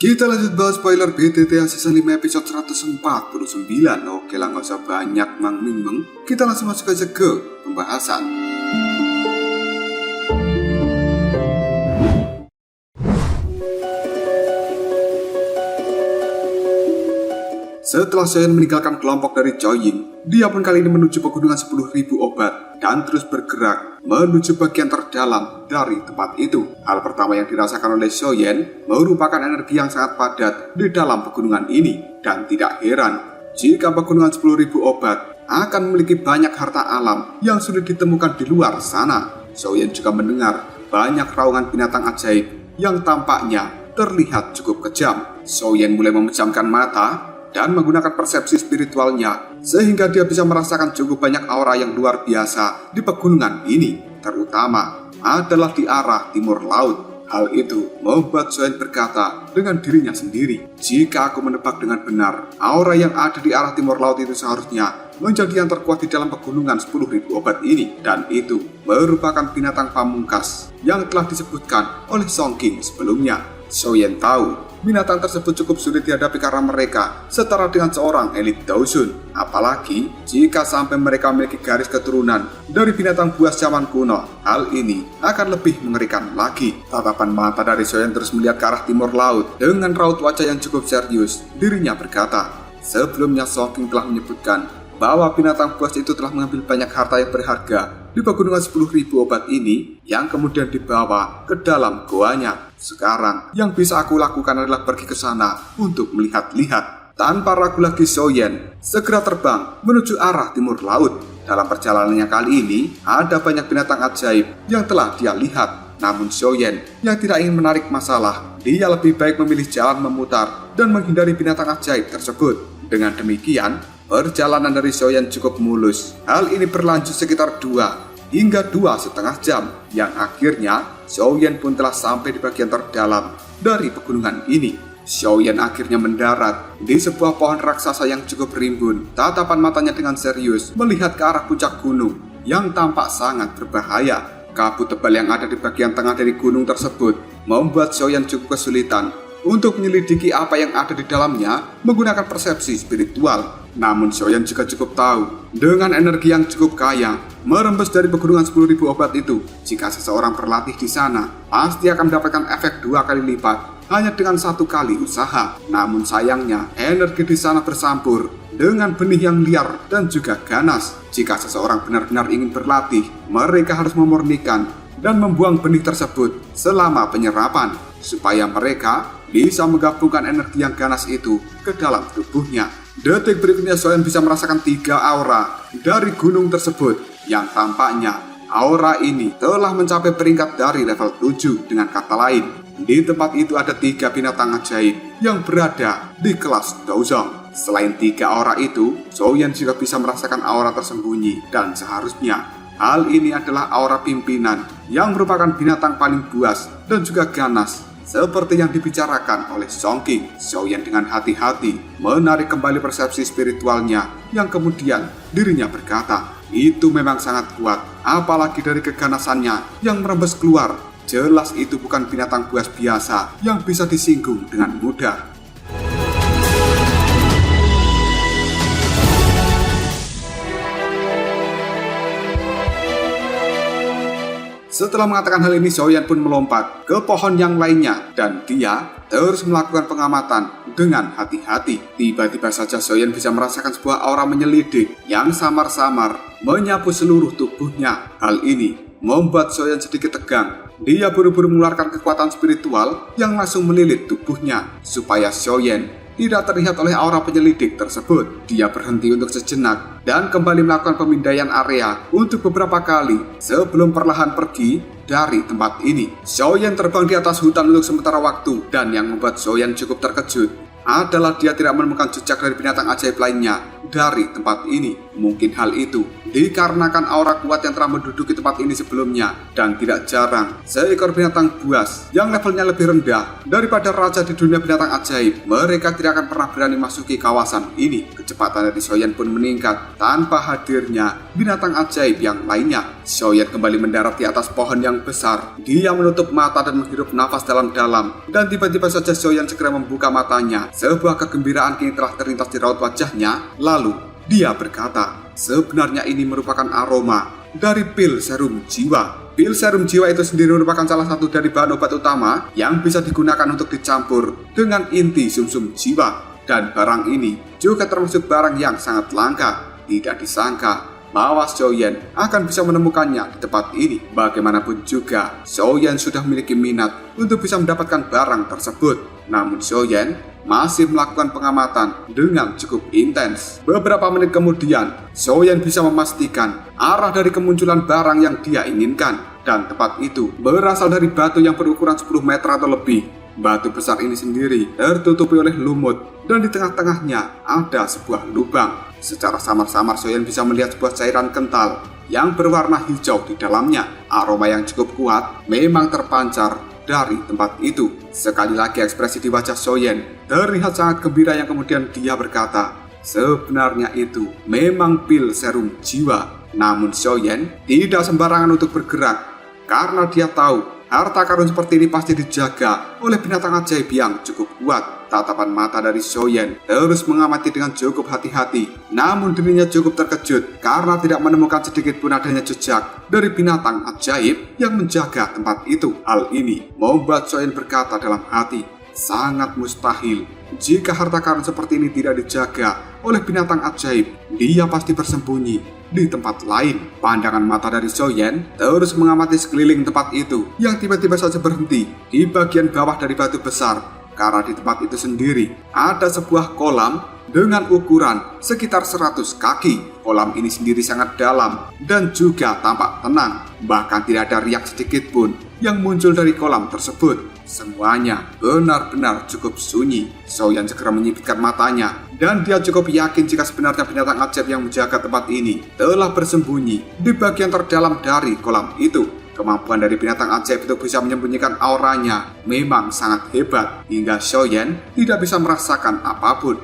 Kita lanjut bahas spoiler BTTA season 5 episode 149. Oke lah, gak usah banyak mang-ming-meng, kita langsung masuk aja ke pembahasan. Setelah Soyeon meninggalkan kelompok dari Choying, dia pun kali ini menuju pegunungan 10.000 obat dan terus bergerak menuju bagian terdalam dari tempat itu. Hal pertama yang dirasakan oleh Soyeon merupakan energi yang sangat padat di dalam pegunungan ini, dan tidak heran jika pegunungan 10.000 obat akan memiliki banyak harta alam yang sulit ditemukan di luar sana. Soyeon juga mendengar banyak raungan binatang ajaib yang tampaknya terlihat cukup kejam. Soyeon mulai memejamkan mata dan menggunakan persepsi spiritualnya sehingga dia bisa merasakan cukup banyak aura yang luar biasa di pegunungan ini, terutama adalah di arah timur laut. Hal itu membuat Soyeon berkata dengan dirinya sendiri, jika aku menebak dengan benar, aura yang ada di arah timur laut itu seharusnya menjadi yang terkuat di dalam pegunungan 10.000 obat ini, dan itu merupakan binatang pamungkas yang telah disebutkan oleh Song King sebelumnya. Soyeon tahu binatang tersebut cukup sulit dihadapi karena mereka setara dengan seorang elit Daosun. Apalagi jika sampai mereka memiliki garis keturunan dari binatang buas zaman kuno, hal ini akan lebih mengerikan lagi. Tatapan mata dari Soyeon terus melihat ke arah timur laut dengan raut wajah yang cukup serius. Dirinya berkata, sebelumnya Song King telah menyebutkan bahwa binatang buas itu telah mengambil banyak harta yang berharga di pegunungan 10.000 obat ini yang kemudian dibawa ke dalam goanya. Sekarang yang bisa aku lakukan adalah pergi ke sana untuk melihat-lihat. Tanpa ragu lagi Soyeon segera terbang menuju arah timur laut. Dalam perjalanannya kali ini ada banyak binatang ajaib yang telah dia lihat. Namun Soyeon yang tidak ingin menarik masalah, dia lebih baik memilih jalan memutar dan menghindari binatang ajaib tersebut. Dengan demikian, perjalanan dari Soyeon cukup mulus. Hal ini berlanjut sekitar 2 hingga 2,5 jam, yang akhirnya Soyeon pun telah sampai di bagian terdalam dari pegunungan ini. Soyeon akhirnya mendarat di sebuah pohon raksasa yang cukup rimbun. Tatapan matanya dengan serius melihat ke arah puncak gunung yang tampak sangat berbahaya. Kabut tebal yang ada di bagian tengah dari gunung tersebut membuat Soyeon cukup kesulitan untuk menyelidiki apa yang ada di dalamnya menggunakan persepsi spiritual. Namun Soyeon juga cukup tahu dengan energi yang cukup kaya merembes dari pegunungan 10.000 obat itu, jika seseorang berlatih di sana pasti akan mendapatkan efek 2 kali lipat hanya dengan 1 kali usaha. Namun sayangnya energi di sana bersampur dengan benih yang liar dan juga ganas. Jika seseorang benar-benar ingin berlatih, mereka harus memurnikan dan membuang benih tersebut selama penyerapan supaya mereka bisa menggabungkan energi yang ganas itu ke dalam tubuhnya. Detik berikutnya Soyeon bisa merasakan 3 aura dari gunung tersebut, yang tampaknya aura ini telah mencapai peringkat dari level 7. Dengan kata lain, di tempat itu ada 3 binatang ajaib yang berada di kelas Daozong. Selain 3 aura itu, Soyeon juga bisa merasakan aura tersembunyi, dan seharusnya hal ini adalah aura pimpinan yang merupakan binatang paling buas dan juga ganas, seperti yang dibicarakan oleh Song King. Soyeon dengan hati-hati menarik kembali persepsi spiritualnya, yang kemudian dirinya berkata, itu memang sangat kuat, apalagi dari keganasannya yang merembes keluar. Jelas itu bukan binatang buas biasa yang bisa disinggung dengan mudah. Setelah mengatakan hal ini, Soyeon pun melompat ke pohon yang lainnya dan dia terus melakukan pengamatan dengan hati-hati. Tiba-tiba saja Soyeon bisa merasakan sebuah aura menyelidik yang samar-samar menyapu seluruh tubuhnya. Hal ini membuat Soyeon sedikit tegang. Dia buru-buru mengeluarkan kekuatan spiritual yang langsung melilit tubuhnya supaya Soyeon tidak terlihat oleh aura penyelidik tersebut. Dia berhenti untuk sejenak dan kembali melakukan pemindaian area untuk beberapa kali sebelum perlahan pergi dari tempat ini. Soyeon terbang di atas hutan untuk sementara waktu, dan yang membuat Soyeon cukup terkejut adalah dia tidak menemukan jejak dari binatang ajaib lainnya dari tempat ini. Mungkin hal itu dikarenakan aura kuat yang telah menduduki tempat ini sebelumnya, dan tidak jarang seekor binatang buas yang levelnya lebih rendah daripada raja di dunia binatang ajaib, mereka tidak akan pernah berani masuki kawasan ini. Kecepatan dari Soyeon pun meningkat tanpa hadirnya binatang ajaib yang lainnya. Xiaoyan kembali mendarat di atas pohon yang besar. Dia menutup mata dan menghirup nafas dalam-dalam. Dan tiba-tiba saja Xiaoyan segera membuka matanya. Sebuah kegembiraan kini telah terlintas di raut wajahnya. Lalu dia berkata, sebenarnya ini merupakan aroma dari pil serum jiwa. Pil serum jiwa itu sendiri merupakan salah satu dari bahan obat utama yang bisa digunakan untuk dicampur dengan inti sumsum jiwa. Dan barang ini juga termasuk barang yang sangat langka. Tidak disangka bahwa Xiaoyan akan bisa menemukannya di tempat ini. Bagaimanapun juga, Xiaoyan sudah memiliki minat untuk bisa mendapatkan barang tersebut. Namun Xiaoyan masih melakukan pengamatan dengan cukup intens. Beberapa menit kemudian, Xiaoyan bisa memastikan arah dari kemunculan barang yang dia inginkan. Dan tempat itu berasal dari batu yang berukuran 10 meter atau lebih. Batu besar ini sendiri tertutupi oleh lumut dan di tengah-tengahnya ada sebuah lubang. Secara samar-samar Xiaoyan bisa melihat sebuah cairan kental yang berwarna hijau di dalamnya. Aroma yang cukup kuat memang terpancar dari tempat itu. Sekali lagi ekspresi di wajah Xiaoyan terlihat sangat gembira yang kemudian dia berkata, sebenarnya itu memang pil serum jiwa. Namun Xiaoyan tidak sembarangan untuk bergerak karena dia tahu harta karun seperti ini pasti dijaga oleh binatang ajaib yang cukup kuat. Tatapan mata dari Xiaoyan terus mengamati dengan cukup hati-hati. Namun dirinya cukup terkejut karena tidak menemukan sedikit pun adanya jejak dari binatang ajaib yang menjaga tempat itu. Hal ini membuat Xiaoyan berkata dalam hati, sangat mustahil jika harta karun seperti ini tidak dijaga oleh binatang ajaib. Dia pasti bersembunyi di tempat lain. Pandangan mata dari Xiaoyan terus mengamati sekeliling tempat itu yang tiba-tiba saja berhenti di bagian bawah dari batu besar. Karena di tempat itu sendiri ada sebuah kolam dengan ukuran sekitar 100 kaki. Kolam ini sendiri sangat dalam dan juga tampak tenang. Bahkan tidak ada riak sedikit pun yang muncul dari kolam tersebut. Semuanya benar-benar cukup sunyi. Xiaoyan segera menyipitkan matanya dan dia cukup yakin jika sebenarnya binatang ajaib yang menjaga tempat ini telah bersembunyi di bagian terdalam dari kolam itu. Kemampuan dari binatang ajaib itu bisa menyembunyikan auranya memang sangat hebat hingga Xiaoyan tidak bisa merasakan apapun.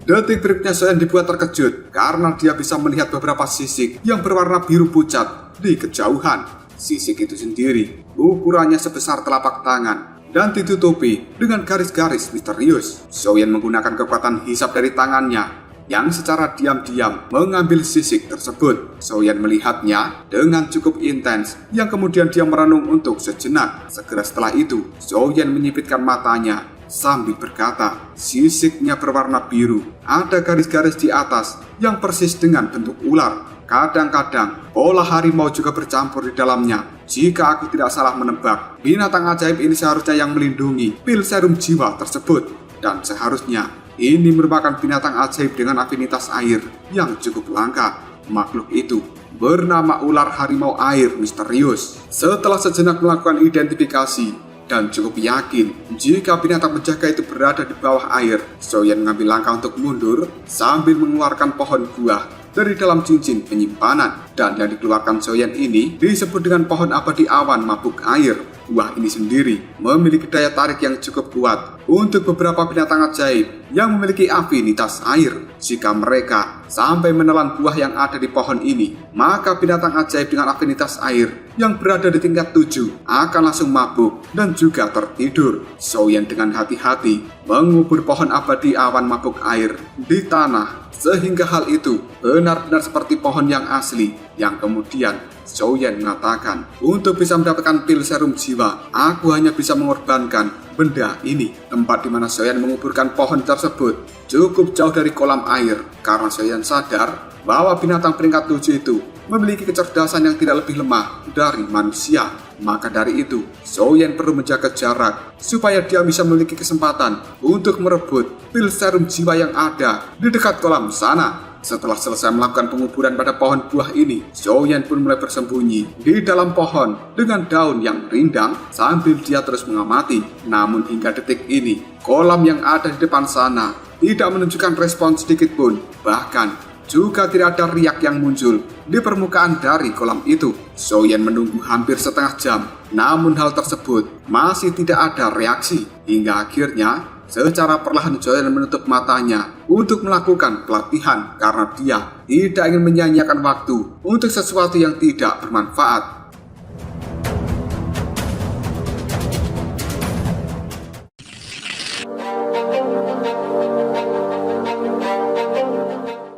Detik berikutnya Xiaoyan dibuat terkejut karena dia bisa melihat beberapa sisik yang berwarna biru pucat di kejauhan. Sisik itu sendiri ukurannya sebesar telapak tangan dan ditutupi dengan garis-garis misterius. Xiaoyan menggunakan kekuatan hisap dari tangannya yang secara diam-diam mengambil sisik tersebut. Xiaoyan melihatnya dengan cukup intens yang kemudian dia merenung untuk sejenak. Segera setelah itu, Xiaoyan menyipitkan matanya sambil berkata, sisiknya berwarna biru. Ada garis-garis di atas yang persis dengan bentuk ular. Kadang-kadang pola harimau juga bercampur di dalamnya. Jika aku tidak salah menebak, binatang ajaib ini seharusnya yang melindungi pil serum jiwa tersebut. Dan seharusnya ini merupakan binatang ajaib dengan afinitas air yang cukup langka. Makhluk itu bernama ular harimau air misterius. Setelah sejenak melakukan identifikasi dan cukup yakin jika binatang penjaga itu berada di bawah air, Xiaoyan mengambil langkah untuk mundur sambil mengeluarkan pohon buah dari dalam cincin penyimpanan. Dan yang dikeluarkan Xiaoyan ini disebut dengan pohon abadi awan mabuk air. Buah ini sendiri memiliki daya tarik yang cukup kuat untuk beberapa binatang ajaib yang memiliki afinitas air. Jika mereka sampai menelan buah yang ada di pohon ini, maka binatang ajaib dengan afinitas air yang berada di tingkat 7 akan langsung mabuk dan juga tertidur. Xiaoyan dengan hati-hati mengubur pohon abadi awan mabuk air di tanah sehingga hal itu benar-benar seperti pohon yang asli. Yang kemudian Xiaoyan mengatakan, untuk bisa mendapatkan pil serum jiwa, aku hanya bisa mengorbankan benda ini. Tempat di mana Xiaoyan menguburkan pohon tersebut cukup jauh dari kolam air, karena Xiaoyan sadar bahwa binatang peringkat 7 itu memiliki kecerdasan yang tidak lebih lemah dari manusia. Maka dari itu, Xiaoyan perlu menjaga jarak supaya dia bisa memiliki kesempatan untuk merebut pil serum jiwa yang ada di dekat kolam sana. Setelah selesai melakukan penguburan pada pohon buah ini, Xiaoyan pun mulai bersembunyi di dalam pohon dengan daun yang rindang sambil dia terus mengamati. Namun hingga detik ini, kolam yang ada di depan sana tidak menunjukkan respon sedikit pun. Bahkan juga tidak ada riak yang muncul di permukaan dari kolam itu. Xiaoyan menunggu hampir setengah jam, namun hal tersebut masih tidak ada reaksi. Hingga akhirnya, secara perlahan Xiaoyan menutup matanya untuk melakukan pelatihan karena dia tidak ingin menyia-nyiakan waktu untuk sesuatu yang tidak bermanfaat.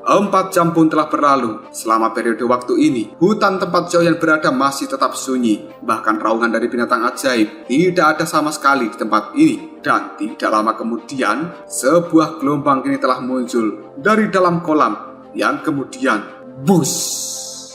4 jam pun telah berlalu. Selama periode waktu ini, hutan tempat Xiaoyan berada masih tetap sunyi. Bahkan raungan dari binatang ajaib tidak ada sama sekali di tempat ini. Dan tidak lama kemudian, sebuah gelombang kini telah muncul dari dalam kolam yang kemudian bus.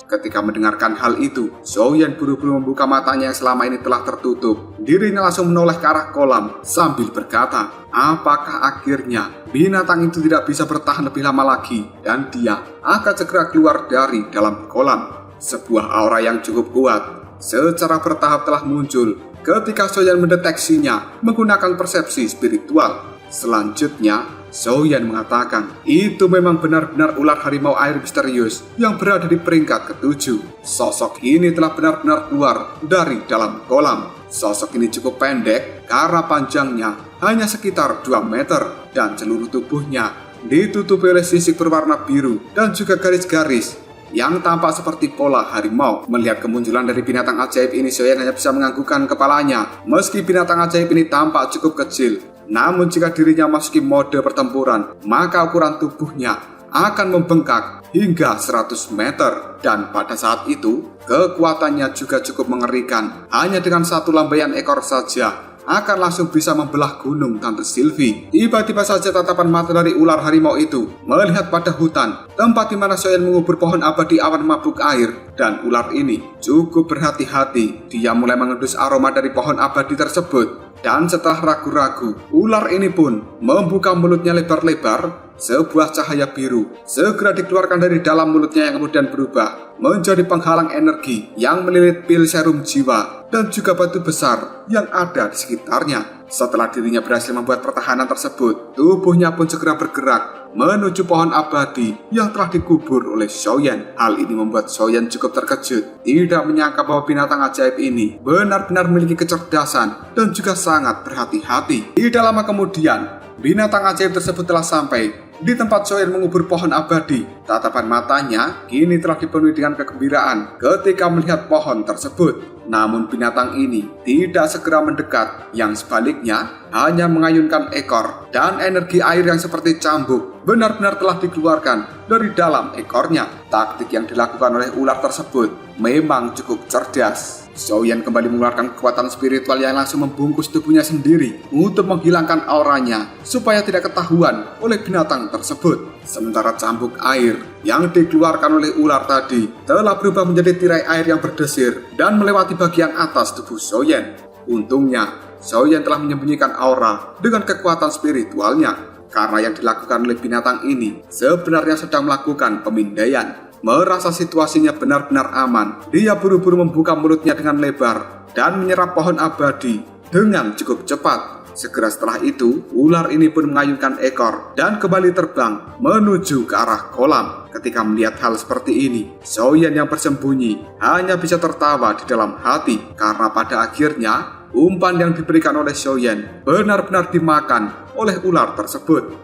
Ketika mendengarkan hal itu, Xiaoyan buru-buru membuka matanya yang selama ini telah tertutup. Dirinya langsung menoleh ke arah kolam sambil berkata, apakah akhirnya binatang itu tidak bisa bertahan lebih lama lagi dan dia akan segera keluar dari dalam kolam. Sebuah aura yang cukup kuat secara bertahap telah muncul ketika Xiaoyan mendeteksinya menggunakan persepsi spiritual. Selanjutnya, Xiaoyan mengatakan, itu memang benar-benar ular harimau air misterius yang berada di peringkat ke-7. Sosok ini telah benar-benar keluar dari dalam kolam. Sosok ini cukup pendek karena panjangnya hanya sekitar 2 meter dan seluruh tubuhnya ditutupi oleh sisik berwarna biru dan juga garis-garis yang tampak seperti pola harimau. Melihat kemunculan dari binatang ajaib ini, Xiaoyan hanya bisa menganggukkan kepalanya. Meski binatang ajaib ini tampak cukup kecil, namun jika dirinya masuki mode pertempuran, maka ukuran tubuhnya akan membengkak hingga 100 meter. Dan pada saat itu, kekuatannya juga cukup mengerikan. Hanya dengan satu lambaian ekor saja akan langsung bisa membelah gunung Tante Sylvie. Tiba-tiba saja tatapan mata dari ular harimau itu melihat pada hutan, tempat di mana Xiaoyan mengubur pohon abadi awan mabuk air. Dan ular ini cukup berhati-hati. Dia mulai mengendus aroma dari pohon abadi tersebut. Dan setelah ragu-ragu, ular ini pun membuka mulutnya lebar-lebar. Sebuah cahaya biru segera dikeluarkan dari dalam mulutnya yang kemudian berubah menjadi penghalang energi yang melilit pil serum jiwa dan juga batu besar yang ada di sekitarnya. Setelah dirinya berhasil membuat pertahanan tersebut, tubuhnya pun segera bergerak menuju pohon abadi yang telah dikubur oleh Xiaoyan. Hal ini membuat Xiaoyan cukup terkejut. Tidak menyangka bahwa binatang ajaib ini benar-benar memiliki kecerdasan dan juga sangat berhati-hati. Tidak lama kemudian, binatang ajaib tersebut telah sampai di tempat Xiaoyan mengubur pohon abadi. Tatapan matanya kini telah dipenuhi dengan kegembiraan ketika melihat pohon tersebut. Namun binatang ini tidak segera mendekat, yang sebaliknya hanya mengayunkan ekor, dan energi air yang seperti cambuk benar-benar telah dikeluarkan dari dalam ekornya. Taktik yang dilakukan oleh ular tersebut memang cukup cerdas. Xiaoyan kembali mengeluarkan kekuatan spiritual yang langsung membungkus tubuhnya sendiri untuk menghilangkan auranya supaya tidak ketahuan oleh binatang tersebut. Sementara cambuk air yang dikeluarkan oleh ular tadi telah berubah menjadi tirai air yang berdesir dan melewati bagian atas tubuh Xiaoyan. Untungnya, Xiaoyan telah menyembunyikan aura dengan kekuatan spiritualnya. Karena yang dilakukan oleh binatang ini sebenarnya sedang melakukan pemindaian. Merasa situasinya benar-benar aman, dia buru-buru membuka mulutnya dengan lebar dan menyerap pohon abadi dengan cukup cepat. Segera setelah itu, ular ini pun mengayunkan ekor dan kembali terbang menuju ke arah kolam. Ketika melihat hal seperti ini, Xiaoyan yang bersembunyi hanya bisa tertawa di dalam hati karena pada akhirnya umpan yang diberikan oleh Xiaoyan benar-benar dimakan oleh ular tersebut.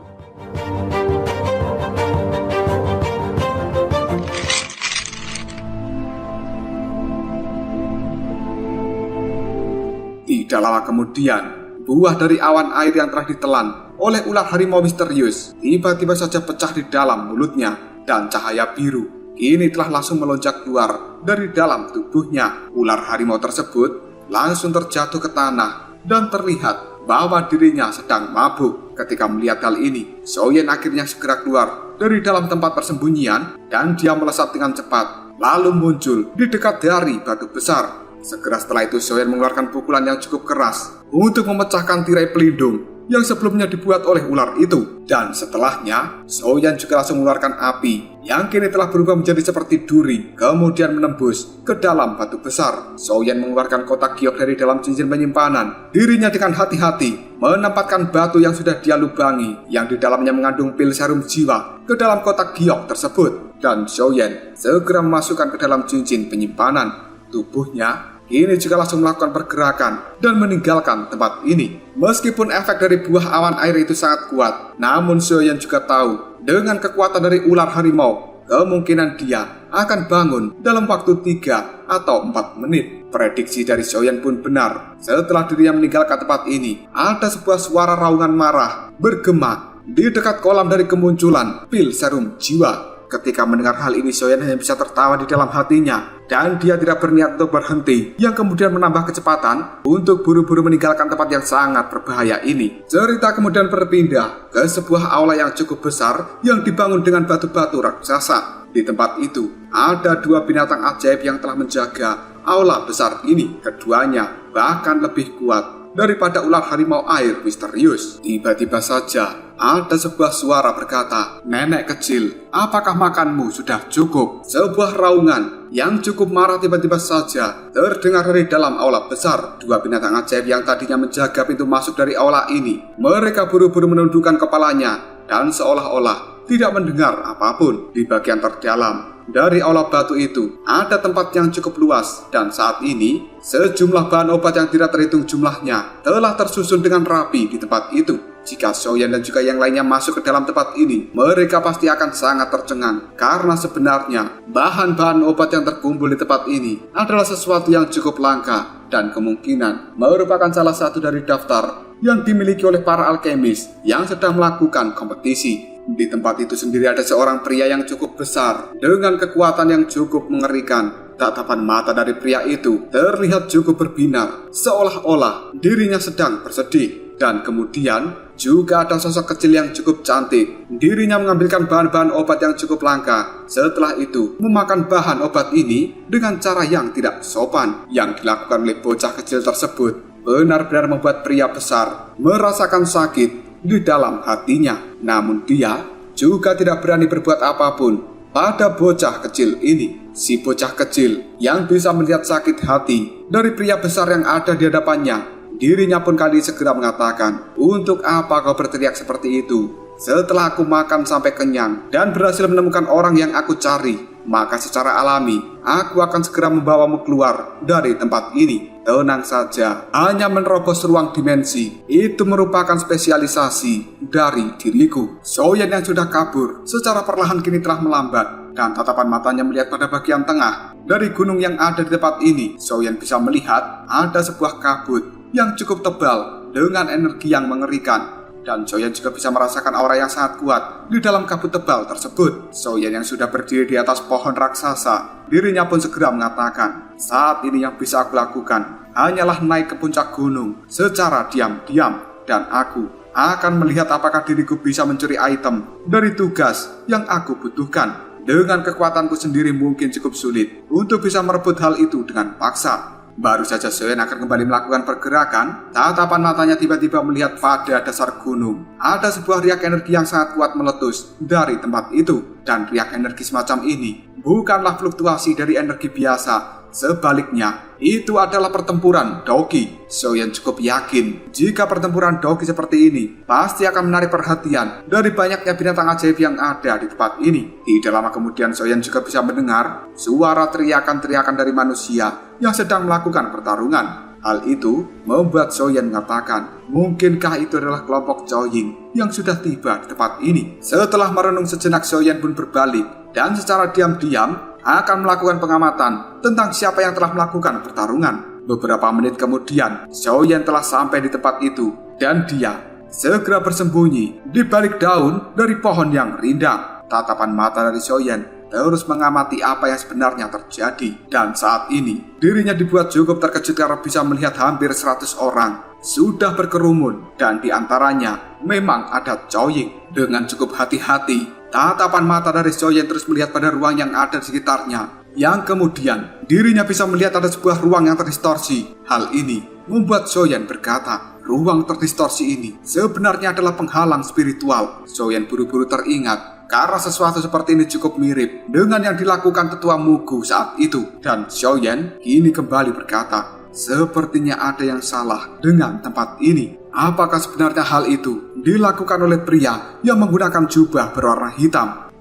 Tidak lama kemudian, buah dari awan air yang telah ditelan oleh ular harimau misterius tiba-tiba saja pecah di dalam mulutnya, dan cahaya biru kini telah langsung melonjak keluar dari dalam tubuhnya. Ular harimau tersebut langsung terjatuh ke tanah dan terlihat bahwa dirinya sedang mabuk. Ketika melihat hal ini, Xiaoyan akhirnya segera keluar dari dalam tempat persembunyian dan dia melesat dengan cepat lalu muncul di dekat dari batu besar. Segera setelah itu, Xiaoyan mengeluarkan pukulan yang cukup keras untuk memecahkan tirai pelindung yang sebelumnya dibuat oleh ular itu. Dan setelahnya, Xiaoyan juga langsung mengeluarkan api yang kini telah berubah menjadi seperti duri, kemudian menembus ke dalam batu besar. Xiaoyan mengeluarkan kotak giok dari dalam cincin penyimpanan. Dirinya dengan hati-hati menempatkan batu yang sudah dia lubangi yang di dalamnya mengandung pil serum jiwa ke dalam kotak giok tersebut. Dan Xiaoyan segera memasukkan ke dalam cincin penyimpanan. Tubuhnya kini juga langsung melakukan pergerakan dan meninggalkan tempat ini. Meskipun efek dari buah awan air itu sangat kuat, namun Xiaoyan juga tahu dengan kekuatan dari ular harimau, kemungkinan dia akan bangun dalam waktu 3 atau 4 menit. Prediksi dari Xiaoyan pun benar. Setelah dirinya meninggalkan tempat ini, ada sebuah suara raungan marah bergema di dekat kolam dari kemunculan pil serum jiwa. Ketika mendengar hal ini, Xiaoyan hanya bisa tertawa di dalam hatinya, dan dia tidak berniat untuk berhenti, yang kemudian menambah kecepatan untuk buru-buru meninggalkan tempat yang sangat berbahaya ini. Cerita kemudian berpindah ke sebuah aula yang cukup besar yang dibangun dengan batu-batu raksasa. Di tempat itu, ada 2 binatang ajaib yang telah menjaga aula besar ini. Keduanya bahkan lebih kuat daripada ular harimau air misterius. Tiba-tiba saja ada sebuah suara berkata, "Nenek kecil, apakah makanmu sudah cukup?" Sebuah raungan yang cukup marah tiba-tiba saja terdengar dari dalam aula besar. 2 binatang ajaib yang tadinya menjaga pintu masuk dari aula ini, mereka buru-buru menundukkan kepalanya dan seolah-olah tidak mendengar apapun. Di bagian terdalam dari aula batu itu ada tempat yang cukup luas, dan saat ini sejumlah bahan obat yang tidak terhitung jumlahnya telah tersusun dengan rapi di tempat itu. Jika Xiaoyan dan juga yang lainnya masuk ke dalam tempat ini, mereka pasti akan sangat tercengang, karena sebenarnya bahan-bahan obat yang terkumpul di tempat ini adalah sesuatu yang cukup langka dan kemungkinan merupakan salah satu dari daftar yang dimiliki oleh para alkemis yang sedang melakukan kompetisi. Di tempat itu sendiri ada seorang pria yang cukup besar dengan kekuatan yang cukup mengerikan. Tatapan mata dari pria itu terlihat cukup berbinar, seolah-olah dirinya sedang bersedih. Dan kemudian juga ada sosok kecil yang cukup cantik. Dirinya mengambilkan bahan-bahan obat yang cukup langka. Setelah itu memakan bahan obat ini dengan cara yang tidak sopan. Yang dilakukan oleh bocah kecil tersebut benar-benar membuat pria besar merasakan sakit di dalam hatinya. Namun dia juga tidak berani berbuat apapun pada bocah kecil ini. Si bocah kecil yang bisa melihat sakit hati dari pria besar yang ada di hadapannya, dirinya pun kali segera mengatakan, "Untuk apa kau berteriak seperti itu? Setelah aku makan sampai kenyang dan berhasil menemukan orang yang aku cari, maka secara alami aku akan segera membawamu keluar dari tempat ini." Tenang saja, hanya menerobos ruang dimensi itu merupakan spesialisasi dari diriku. Xiaoyan yang sudah kabur secara perlahan kini telah melambat, dan tatapan matanya melihat pada bagian tengah dari gunung yang ada di tempat ini. Xiaoyan bisa melihat ada sebuah kabut yang cukup tebal dengan energi yang mengerikan. Dan Xiaoyan juga bisa merasakan aura yang sangat kuat di dalam kabut tebal tersebut. Xiaoyan yang sudah berdiri di atas pohon raksasa, dirinya pun segera mengatakan, "Saat ini yang bisa aku lakukan hanyalah naik ke puncak gunung secara diam-diam, dan aku akan melihat apakah diriku bisa mencuri item dari tugas yang aku butuhkan. Dengan kekuatanku sendiri mungkin cukup sulit untuk bisa merebut hal itu dengan paksa." Baru saja Xiaoyan akan kembali melakukan pergerakan, tatapan matanya tiba-tiba melihat pada dasar gunung ada sebuah riak energi yang sangat kuat meletus dari tempat itu. Dan riak energi semacam ini bukanlah fluktuasi dari energi biasa, sebaliknya itu adalah pertempuran Doki. Xiaoyan cukup yakin jika pertempuran Doki seperti ini pasti akan menarik perhatian dari banyaknya binatang ajaib yang ada di tempat ini. Tidak lama kemudian Xiaoyan juga bisa mendengar suara teriakan-teriakan dari manusia yang sedang melakukan pertarungan. Hal itu membuat Xiaoyan mengatakan, mungkinkah itu adalah kelompok Zhao Ying yang sudah tiba di tempat ini. Setelah merenung sejenak, Xiaoyan pun berbalik dan secara diam-diam akan melakukan pengamatan tentang siapa yang telah melakukan pertarungan. Beberapa menit kemudian, Xiaoyan telah sampai di tempat itu dan dia segera bersembunyi di balik daun dari pohon yang rindang. Tatapan mata dari Xiaoyan terus mengamati apa yang sebenarnya terjadi. Dan saat ini dirinya dibuat cukup terkejut karena bisa melihat hampir 100 orang sudah berkerumun, dan di antaranya memang ada Zhao Ying. Dengan cukup hati-hati, tatapan mata dari Xiaoyan terus melihat pada ruang yang ada di sekitarnya, yang kemudian dirinya bisa melihat ada sebuah ruang yang terdistorsi. Hal ini membuat Xiaoyan berkata, ruang terdistorsi ini sebenarnya adalah penghalang spiritual. Xiaoyan buru-buru teringat karena sesuatu seperti ini cukup mirip dengan yang dilakukan tetua Mugu saat itu. Dan Xiaoyan kini kembali berkata, sepertinya ada yang salah dengan tempat ini. Apakah sebenarnya hal itu dilakukan oleh pria yang menggunakan jubah berwarna hitam?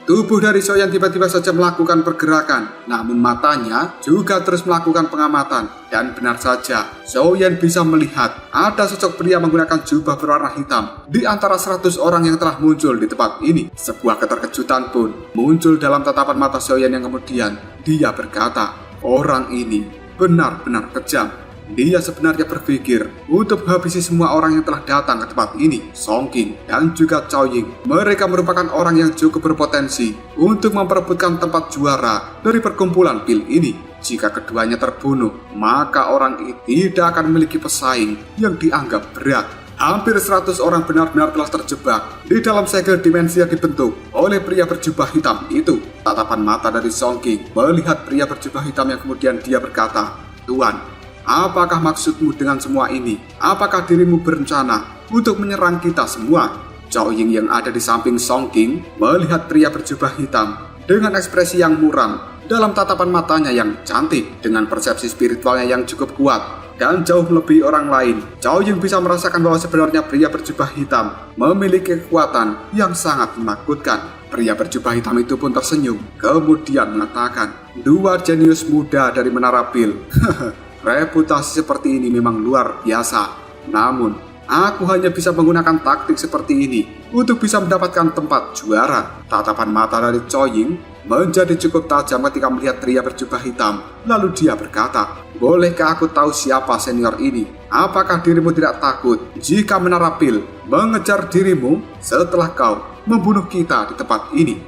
Tubuh dari Soyan tiba-tiba saja melakukan pergerakan, namun matanya juga terus melakukan pengamatan. Dan benar saja, Soyan bisa melihat ada sosok pria menggunakan jubah berwarna hitam di antara 100 orang yang telah muncul di tempat ini. Sebuah keterkejutan pun muncul dalam tatapan mata Soyan yang kemudian dia berkata, orang ini benar-benar kejam. Dia sebenarnya berpikir untuk habisi semua orang yang telah datang ke tempat ini. Song King dan juga Cao Ying, mereka merupakan orang yang cukup berpotensi untuk memperebutkan tempat juara dari perkumpulan pil ini. Jika keduanya terbunuh, maka orang itu tidak akan memiliki pesaing yang dianggap berat. Hampir 100 orang benar-benar telah terjebak di dalam segel dimensi yang dibentuk oleh pria berjubah hitam itu. Tatapan mata dari Song King melihat pria berjubah hitam yang kemudian dia berkata, "Tuan, apakah maksudmu dengan semua ini? Apakah dirimu berencana untuk menyerang kita semua?" Cao Ying yang ada di samping Song King melihat pria berjubah hitam dengan ekspresi yang muram dalam tatapan matanya yang cantik. Dengan persepsi spiritualnya yang cukup kuat dan jauh melebihi orang lain, Cao Ying bisa merasakan bahwa sebenarnya pria berjubah hitam memiliki kekuatan yang sangat menakutkan. Pria berjubah hitam itu pun tersenyum, kemudian mengatakan, "Dua jenius muda dari Menara Pil." Reputasi seperti ini memang luar biasa. Namun, aku hanya bisa menggunakan taktik seperti ini untuk bisa mendapatkan tempat juara. Tatapan mata dari Cao Ying menjadi cukup tajam ketika melihat pria berjubah hitam. Lalu dia berkata, "Bolehkah aku tahu siapa senior ini? Apakah dirimu tidak takut jika Menara Pil mengejar dirimu setelah kau membunuh kita di tempat ini?"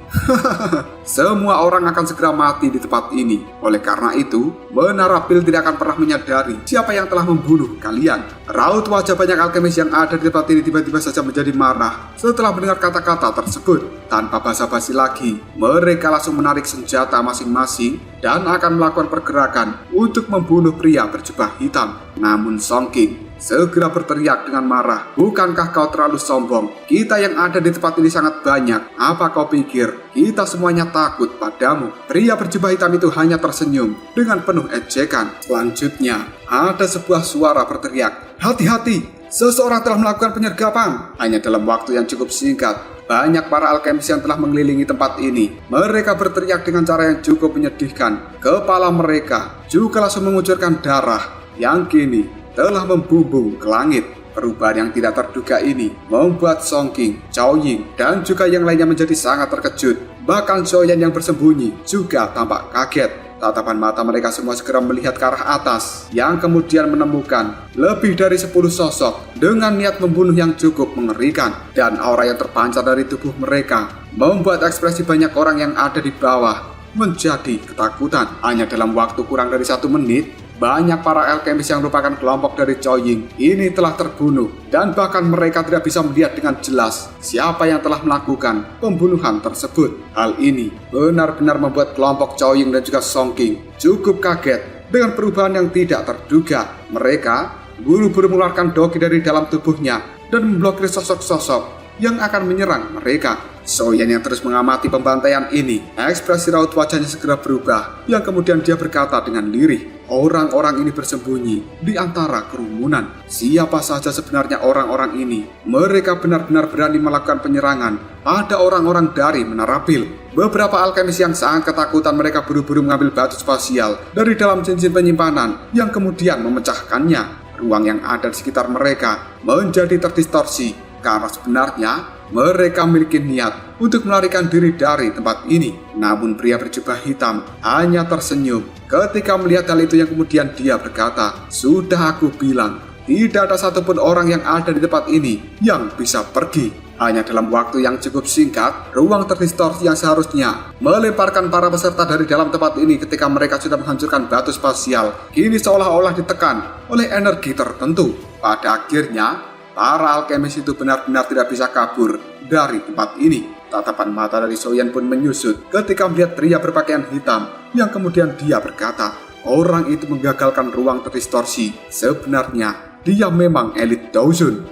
Semua orang akan segera mati di tempat ini. Oleh karena itu, Menara Pil tidak akan pernah menyadari siapa yang telah membunuh kalian. Raut wajah banyak alkemis yang ada di tempat ini tiba-tiba saja menjadi marah setelah mendengar kata-kata tersebut. Tanpa basa-basi lagi, mereka langsung menarik senjata masing-masing dan akan melakukan pergerakan untuk membunuh pria berjubah hitam. Namun Song King segera berteriak dengan marah, "Bukankah kau terlalu sombong? Kita yang ada di tempat ini sangat banyak. Apa kau pikir kita semuanya takut padamu?" Pria berjubah hitam itu hanya tersenyum dengan penuh ejekan. Selanjutnya, ada sebuah suara berteriak, "Hati-hati! Seseorang telah melakukan penyergapan." Hanya dalam waktu yang cukup singkat, banyak para alkemis yang telah mengelilingi tempat ini. Mereka berteriak dengan cara yang cukup menyedihkan. Kepala mereka juga langsung mengucurkan darah yang kini telah membumbung ke langit. Perubahan yang tidak terduga ini membuat Song King, Cao Ying, dan juga yang lainnya menjadi sangat terkejut. Bahkan Soyan yang bersembunyi juga tampak kaget. Tatapan mata mereka semua segera melihat ke arah atas, yang kemudian menemukan lebih dari 10 sosok dengan niat membunuh yang cukup mengerikan. Dan aura yang terpancar dari tubuh mereka membuat ekspresi banyak orang yang ada di bawah menjadi ketakutan. Hanya dalam waktu kurang dari 1 menit, banyak para alkemis yang merupakan kelompok dari Cao Ying ini telah terbunuh, dan bahkan mereka tidak bisa melihat dengan jelas siapa yang telah melakukan pembunuhan tersebut. Hal ini benar-benar membuat kelompok Cao Ying dan juga Song King cukup kaget dengan perubahan yang tidak terduga. Mereka buru-buru mengeluarkan doki dari dalam tubuhnya dan memblokir sosok-sosok yang akan menyerang mereka. Soyan yang terus mengamati pembantaian ini, ekspresi raut wajahnya segera berubah, yang kemudian dia berkata dengan lirih, "Orang-orang ini bersembunyi di antara kerumunan. Siapa saja sebenarnya orang-orang ini? Mereka benar-benar berani melakukan penyerangan pada orang-orang dari Menara Pil." Beberapa alkemis yang sangat ketakutan, mereka buru-buru mengambil batu spasial dari dalam cincin penyimpanan yang kemudian memecahkannya. Ruang yang ada di sekitar mereka menjadi terdistorsi karena sebenarnya mereka memiliki niat untuk melarikan diri dari tempat ini. Namun pria berjubah hitam hanya tersenyum ketika melihat hal itu, yang kemudian dia berkata, "Sudah aku bilang, tidak ada satupun orang yang ada di tempat ini yang bisa pergi." Hanya dalam waktu yang cukup singkat, ruang terdistorsi yang seharusnya melemparkan para peserta dari dalam tempat ini ketika mereka sudah menghancurkan batu spasial, kini seolah-olah ditekan oleh energi tertentu. Pada akhirnya, para alkemis itu benar-benar tidak bisa kabur dari tempat ini. Tatapan mata dari Soyan pun menyusut ketika melihat pria berpakaian hitam, yang kemudian dia berkata, "Orang itu menggagalkan ruang terdistorsi. Sebenarnya dia memang elit Daozun."